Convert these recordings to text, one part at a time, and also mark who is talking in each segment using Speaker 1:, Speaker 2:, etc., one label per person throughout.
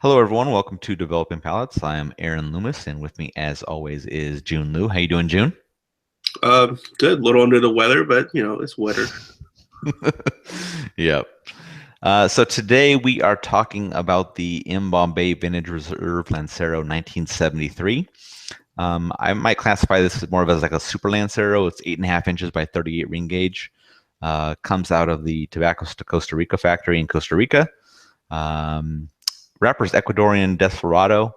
Speaker 1: Hello, everyone. Welcome to Developing Palates. I am Aaron Loomis, and with me, as always, is June Liu. How you doing, June?
Speaker 2: Good. A little under the weather, but it's weather.
Speaker 1: Yep. So today we are talking about the MBombay Vintage Reserve Lancero 1973. I might classify this as more of as like a super Lancero. It's 8.5 inches by 38 ring gauge. Comes out of the Tobacos de Costa Rica factory in Costa Rica. Wrapper is Ecuadorian Desperado.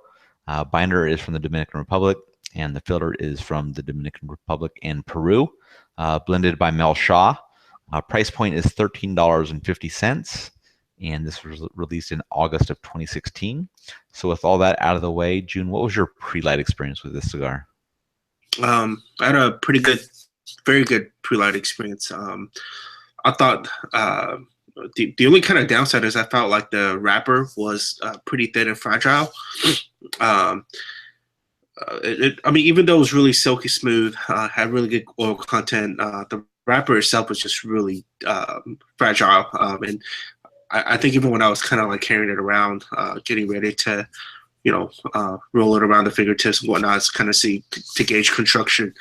Speaker 1: Binder is from the Dominican Republic, and the filter is from the Dominican Republic and Peru. Blended by Mel Shaw. Price point is $13.50, and this was released in August of 2016. So with all that out of the way, June, what was your pre-light experience with this cigar?
Speaker 2: I had a pretty good, very good pre-light experience. I thought the only kind of downside is I felt like the wrapper was pretty thin and fragile. Um, I mean, even though it was really silky smooth, had really good oil content, the wrapper itself was just really fragile. And I think even when I was kind of like carrying it around, getting ready to, roll it around the fingertips and whatnot, to kind of see to gauge construction,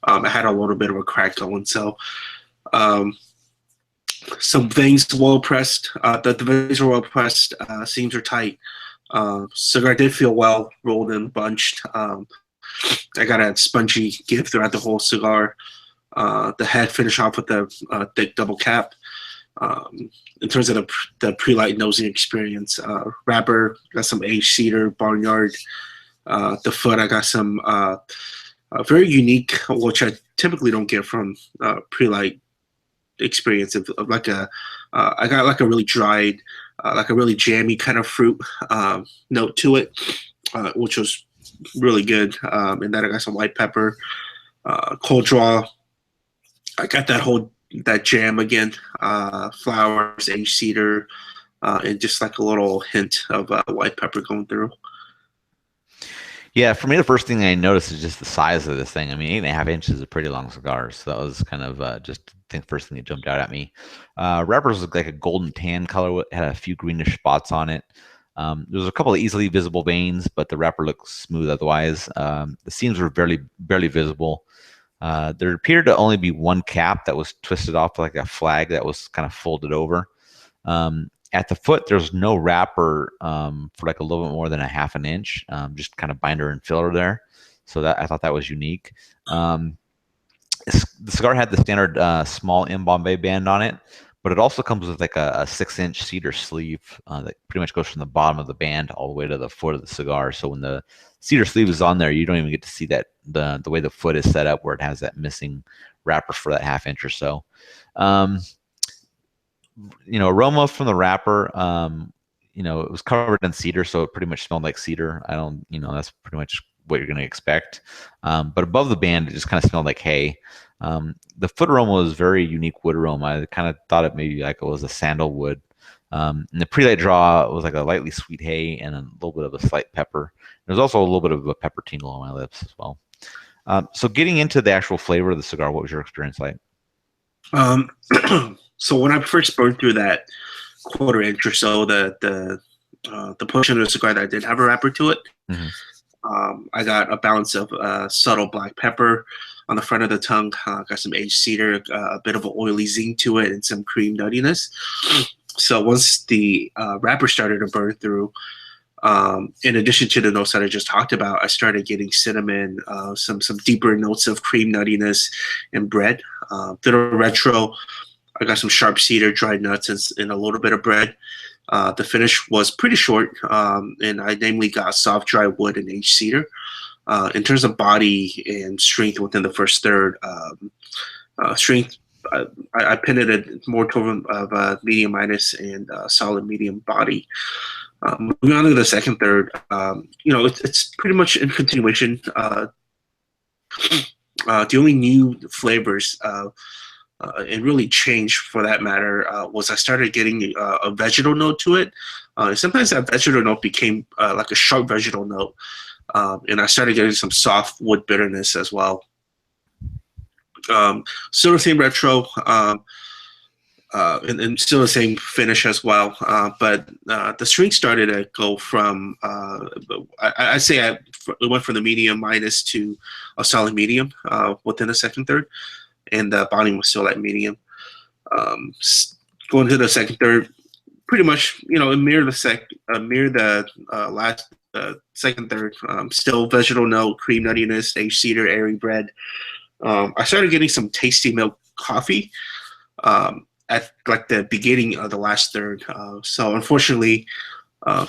Speaker 2: I had a little bit of a crack going. So um, some veins well pressed. The veins were well pressed. Seams are tight. Cigar did feel well rolled and bunched. I got a spongy give throughout the whole cigar. The head finished off with a thick double cap. In terms of the pre-light nosing experience, wrapper got some aged cedar, barnyard. The foot I got some very unique, which I typically don't get from pre-light experience of like I got like a really dried, like a really jammy kind of fruit note to it, which was really good. And then I got some white pepper, cold draw. I got that jam again, flowers, aged cedar, and just like a little hint of white pepper going through.
Speaker 1: Yeah, for me, the first thing I noticed is just the size of this thing. I mean, 8.5 inches is a pretty long cigar, so that was kind of just I think the first thing that jumped out at me. Wrappers looked like a golden tan color, had a few greenish spots on it. There was a couple of easily visible veins, but the wrapper looked smooth otherwise. The seams were barely visible. There appeared to only be one cap that was twisted off like a flag that was kind of folded over. At the foot, there's no wrapper for like a little bit more than a half an inch, just kind of binder and filler there. So that I thought that was unique. The cigar had the standard small M Bombay band on it, but it also comes with like a 6-inch cedar sleeve that pretty much goes from the bottom of the band all the way to the foot of the cigar. So when the cedar sleeve is on there, you don't even get to see that the way the foot is set up where it has that missing wrapper for that half inch or so. Um, Aroma from the wrapper. It was covered in cedar, so it pretty much smelled like cedar. I don't, that's pretty much what you're going to expect. But above the band, it just kind of smelled like hay. The foot aroma was very unique wood aroma. I kind of thought it maybe like it was a sandalwood. And the pre-light draw was like a lightly sweet hay and a little bit of a slight pepper. There's also a little bit of a pepper tingle on my lips as well. So getting into the actual flavor of the cigar, what was your experience like?
Speaker 2: Um, so when I first burned through that quarter inch or so, the portion of the cigar that did have a wrapper to it,
Speaker 1: Mm-hmm.
Speaker 2: I got a balance of subtle black pepper on the front of the tongue. Got some aged cedar, a bit of an oily zing to it, and some cream nuttiness. So once the wrapper started to burn through, in addition to the notes that I just talked about, I started getting cinnamon, some deeper notes of cream nuttiness and bread. Through the retro, I got some sharp cedar, dried nuts, and a little bit of bread. The finish was pretty short, and I namely got soft, dry wood and aged cedar. In terms of body and strength within the first third, strength, I pinned it at more toward of a medium minus and solid medium body. Moving on to the second third, it's pretty much in continuation. The only new flavors and really changed for that matter was I started getting a vegetal note to it. Sometimes that vegetal note became like a sharp vegetal note, and I started getting some soft wood bitterness as well. Still the same retro. and still the same finish as well. But the strength started to go from I say it went from the medium minus to a solid medium within the second third, and the body was still at medium. Um, Going to the second third, pretty much it mirrored the last second third. Still vegetal note, cream nuttiness, aged cedar, airy bread. I started getting some tasty milk coffee. At like the beginning of the last third. So unfortunately, I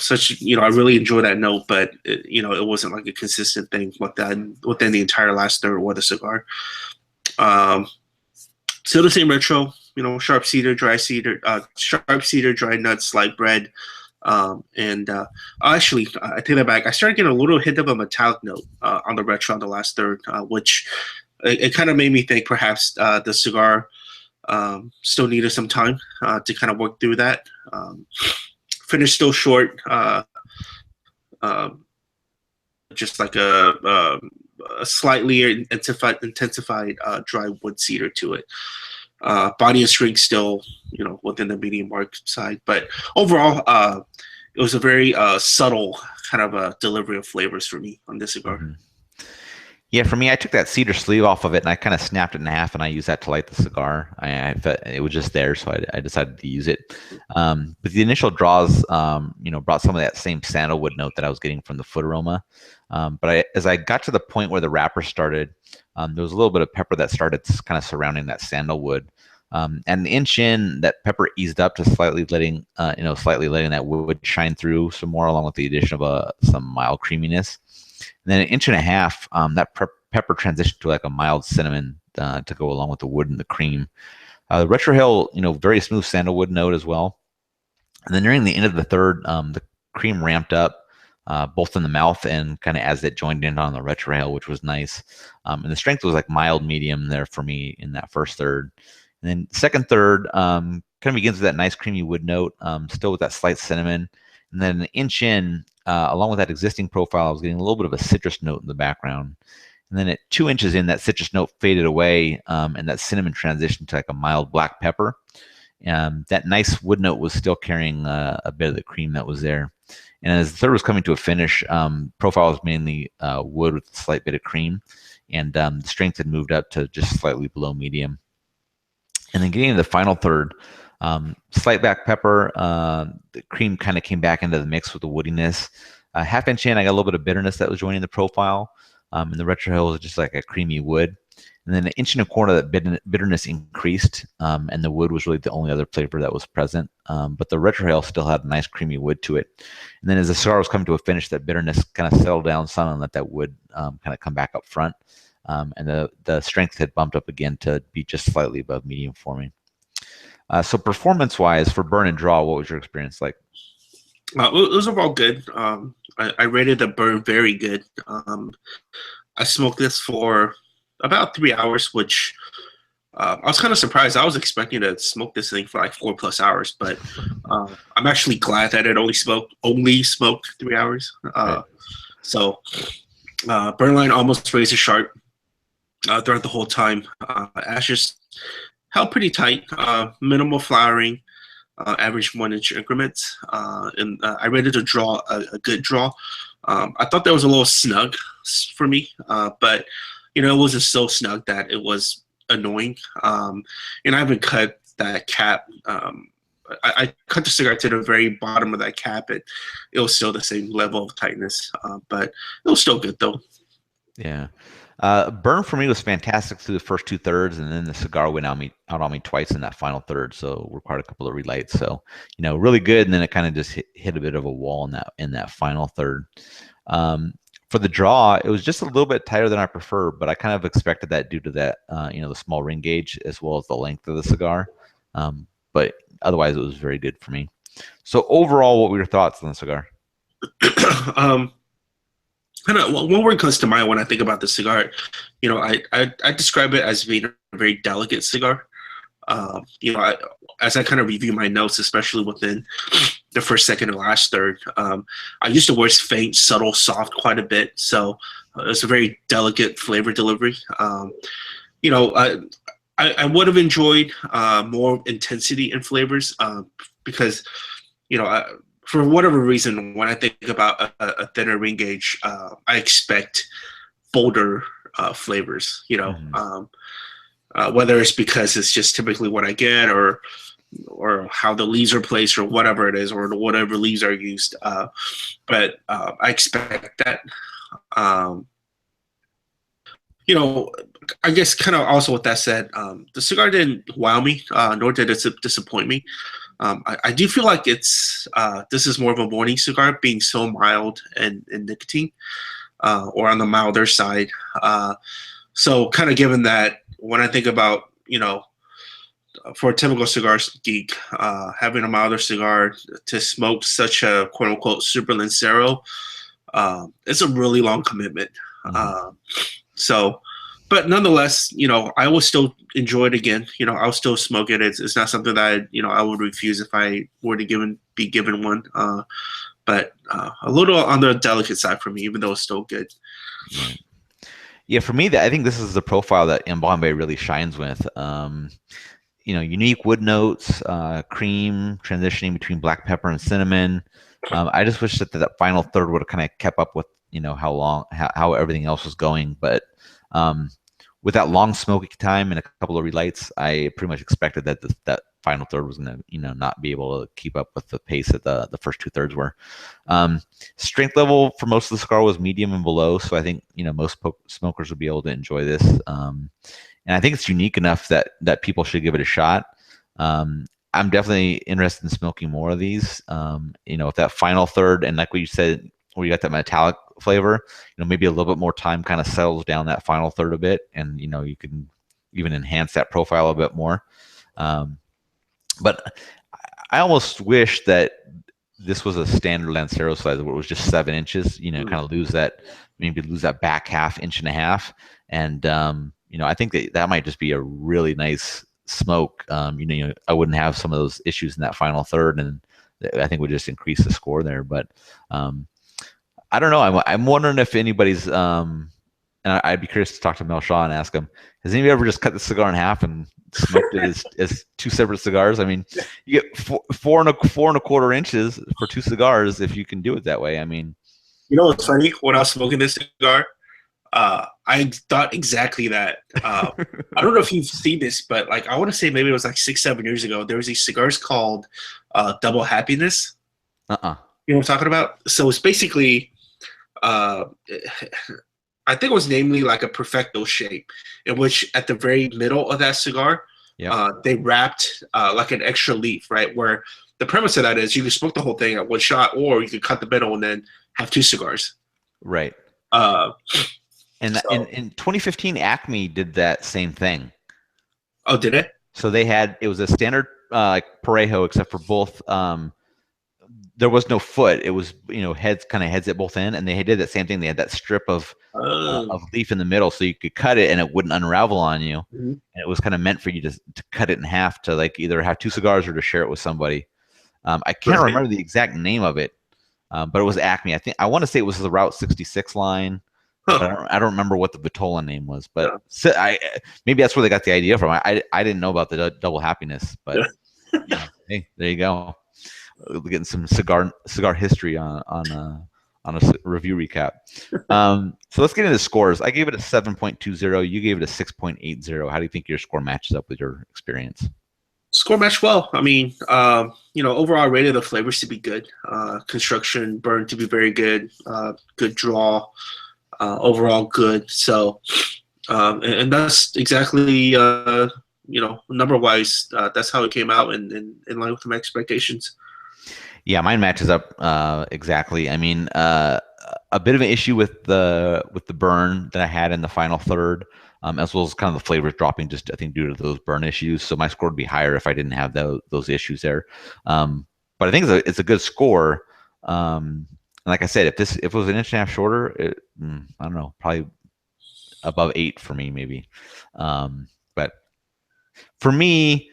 Speaker 2: really enjoy that note, but it wasn't like a consistent thing within the entire last third or the cigar. Still the same retro, sharp cedar, dry nuts, light bread. And actually, I take that back. I started getting a little hint of a metallic note on the retro on the last third, which it kind of made me think perhaps the cigar still needed some time to kind of work through that. Finish still short, just like a slightly intensified dry wood cedar to it. Body and strength still, within the medium mark side, but overall, it was a very subtle kind of a delivery of flavors for me on this cigar.
Speaker 1: Mm-hmm. Yeah, for me, I took that cedar sleeve off of it and I kind of snapped it in half, and I used that to light the cigar. I felt it was just there, so I decided to use it. But the initial draws, brought some of that same sandalwood note that I was getting from the foot aroma. But as I got to the point where the wrapper started, there was a little bit of pepper that started kind of surrounding that sandalwood. And an inch in, that pepper eased up to slightly letting that wood shine through some more, along with the addition of some mild creaminess. And then an inch and a half, that pepper transitioned to like a mild cinnamon to go along with the wood and the cream. The retrohale, very smooth sandalwood note as well. And then nearing the end of the third, the cream ramped up both in the mouth and kind of as it joined in on the retrohale, which was nice. And the strength was like mild medium there for me in that first third. And then second third kind of begins with that nice creamy wood note, still with that slight cinnamon. And then an inch in, along with that existing profile, I was getting a little bit of a citrus note in the background. And then at 2 inches in, that citrus note faded away, and that cinnamon transitioned to like a mild black pepper. That nice wood note was still carrying a bit of the cream that was there. And as the third was coming to a finish, profile was mainly wood with a slight bit of cream, and the strength had moved up to just slightly below medium. And then getting to the final third, slight black pepper, the cream kind of came back into the mix with the woodiness. Half inch in, I got a little bit of bitterness that was joining the profile, and the retrohale was just like a creamy wood. And then an inch and a quarter, that bitterness increased, and the wood was really the only other flavor that was present. But the retrohale still had a nice creamy wood to it. And then as the cigar was coming to a finish, that bitterness kind of settled down some and let that wood kind of come back up front. And the strength had bumped up again to be just slightly above medium for me. So performance-wise, for burn and draw, what was your experience like?
Speaker 2: It was overall good. I rated the burn very good. I smoked this for about 3 hours, which I was kind of surprised. I was expecting to smoke this thing for like 4+ hours, but I'm actually glad that it only smoked 3 hours. So burn line almost razor sharp throughout the whole time. Ashes held pretty tight, minimal flowering, average 1 inch increments. And I rated the draw a good draw. I thought that was a little snug for me, but it wasn't so snug that it was annoying. And I haven't cut that cap. I cut the cigar to the very bottom of that cap. It was still the same level of tightness, but it was still good though.
Speaker 1: Yeah. Burn for me was fantastic through the first 2/3, and then the cigar went out on me twice in that final third, so required a couple of relights. So, really good, and then it kind of just hit a bit of a wall in that final third. For the draw, it was just a little bit tighter than I prefer, but I kind of expected that due to that, the small ring gauge as well as the length of the cigar. But otherwise, it was very good for me. So overall, what were your thoughts on the cigar?
Speaker 2: One word comes to mind when I think about the cigar. I describe it as being a very delicate cigar. As I kind of review my notes, especially within the first, second, and last third, I used the words faint, subtle, soft quite a bit. So it's a very delicate flavor delivery. I would have enjoyed more intensity in flavors because for whatever reason, when I think about a thinner ring gauge, I expect bolder flavors.
Speaker 1: Mhm.
Speaker 2: Whether it's because it's just typically what I get, or how the leaves are placed, or whatever it is, or whatever leaves are used. But I expect that. Um, you know, I guess kind of also with that said, the cigar didn't wow me, nor did it disappoint me. I do feel like this is more of a morning cigar, being so mild and nicotine, or on the milder side. So kind of given that, when I think about, for a typical cigar geek, having a milder cigar to smoke such a quote unquote super Lancero, it's a really long commitment.
Speaker 1: Mhm.
Speaker 2: Uh, so, but nonetheless, I will still enjoy it again. I'll still smoke it. It's not something that I would refuse if I were to be given one. But a little on the delicate side for me, even though it's still good.
Speaker 1: Right. Yeah, for me, that I think this is the profile that MBombay really shines with. Unique wood notes, cream transitioning between black pepper and cinnamon. I just wish that final third would have kind of kept up with how everything else was going. But um, with that long smoking time and a couple of relights, I pretty much expected that that final third was going to not be able to keep up with the pace that the first two thirds were. Strength level for most of the cigar was medium and below, so I think most smokers would be able to enjoy this. And I think it's unique enough that people should give it a shot. I'm definitely interested in smoking more of these. If that final third, and like what you said, where you got that metallic flavor, maybe a little bit more time kind of settles down that final third a bit, and you can even enhance that profile a bit more. But I almost wish that this was a standard Lancero size where it was just 7 inches, kind of lose that back half inch and a half. And, I think that might just be a really nice smoke. I wouldn't have some of those issues in that final third, and I think would just increase the score there. But I don't know. I'm wondering if anybody's, and I'd be curious to talk to Mel Shaw and ask him, has anybody ever just cut the cigar in half and smoked it as two separate cigars? I mean, you get four and a quarter inches for two cigars if you can do it that way. I mean,
Speaker 2: What's funny? When I was smoking this cigar, I thought exactly that. I don't know if you've seen this, but like I want to say maybe it was like 6, 7 years ago. There was these cigars called Double Happiness.
Speaker 1: uh-uh.
Speaker 2: You know what I'm talking about? So it's basically, uh, I think it was namely like a perfecto shape, in which at the very middle of that cigar,
Speaker 1: Yep.
Speaker 2: they wrapped like an extra leaf, right? Where the premise of that is you can smoke the whole thing at one shot, or you could cut the middle and then have two cigars.
Speaker 1: Right.
Speaker 2: Uh,
Speaker 1: And
Speaker 2: so,
Speaker 1: in 2015, Acme did that same thing.
Speaker 2: oh, did it?
Speaker 1: So it was a standard like Parejo, except for both. There was no foot. It was heads at both ends, and they did that same thing. They had that strip of leaf in the middle, so you could cut it and it wouldn't unravel on you.
Speaker 2: Mhm.
Speaker 1: And it was kind of meant for you to cut it in half to like either have two cigars or to share it with somebody. I can't
Speaker 2: Right.
Speaker 1: remember the exact name of it, but it was Acme. I want to say it was the Route 66 line, but
Speaker 2: Huh.
Speaker 1: I don't remember what the Vitola name was. But
Speaker 2: Yeah.
Speaker 1: maybe that's where they got the idea from. I didn't know about the double happiness, but
Speaker 2: Yeah.
Speaker 1: hey, there you go. We're getting some cigar history on a review recap. So let's get into scores. I gave it a 7.20. You gave it a 6.80. How do you think your score matches up with your experience?
Speaker 2: Score match well. I mean, overall rated the flavors to be good. Construction burn to be very good. Good draw. Overall good. So, and that's exactly number wise. That's how it came out, and in line with my expectations.
Speaker 1: Yeah, mine matches up exactly. I mean, a bit of an issue with the burn that I had in the final third, as well as kind of the flavors dropping, just I think due to those burn issues. So my score would be higher if I didn't have those issues there. But I think it's a good score. And like I said, if it was an inch and a half shorter, I don't know, probably above 8 for me, maybe. But for me,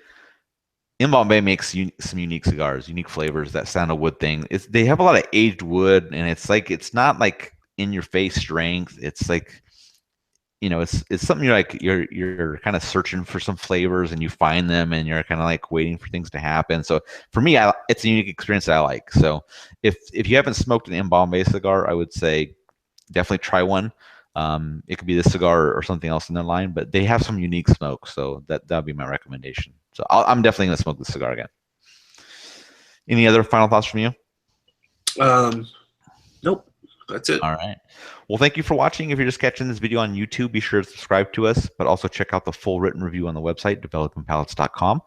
Speaker 1: in Bombay makes some unique cigars, unique flavors. That sandalwood wood thing. They have a lot of aged wood, and it's not like in your face strength. It's like it's something you're kind of searching for some flavors and you find them and you're kind of like waiting for things to happen. So for me, it's a unique experience that I like. So if you haven't smoked an MBombay cigar, I would say definitely try one. It could be this cigar or something else in their line, but they have some unique smoke, so that'll be my recommendation. So I'm definitely gonna smoke this cigar again. Any other final thoughts from you?
Speaker 2: Nope, that's it.
Speaker 1: All right. Well, thank you for watching. If you're just catching this video on YouTube, be sure to subscribe to us, but also check out the full written review on the website, developingpalates.com.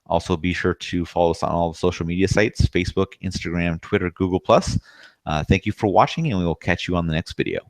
Speaker 1: Also, be sure to follow us on all the social media sites, Facebook, Instagram, Twitter, Google+. Thank you for watching, and we will catch you on the next video.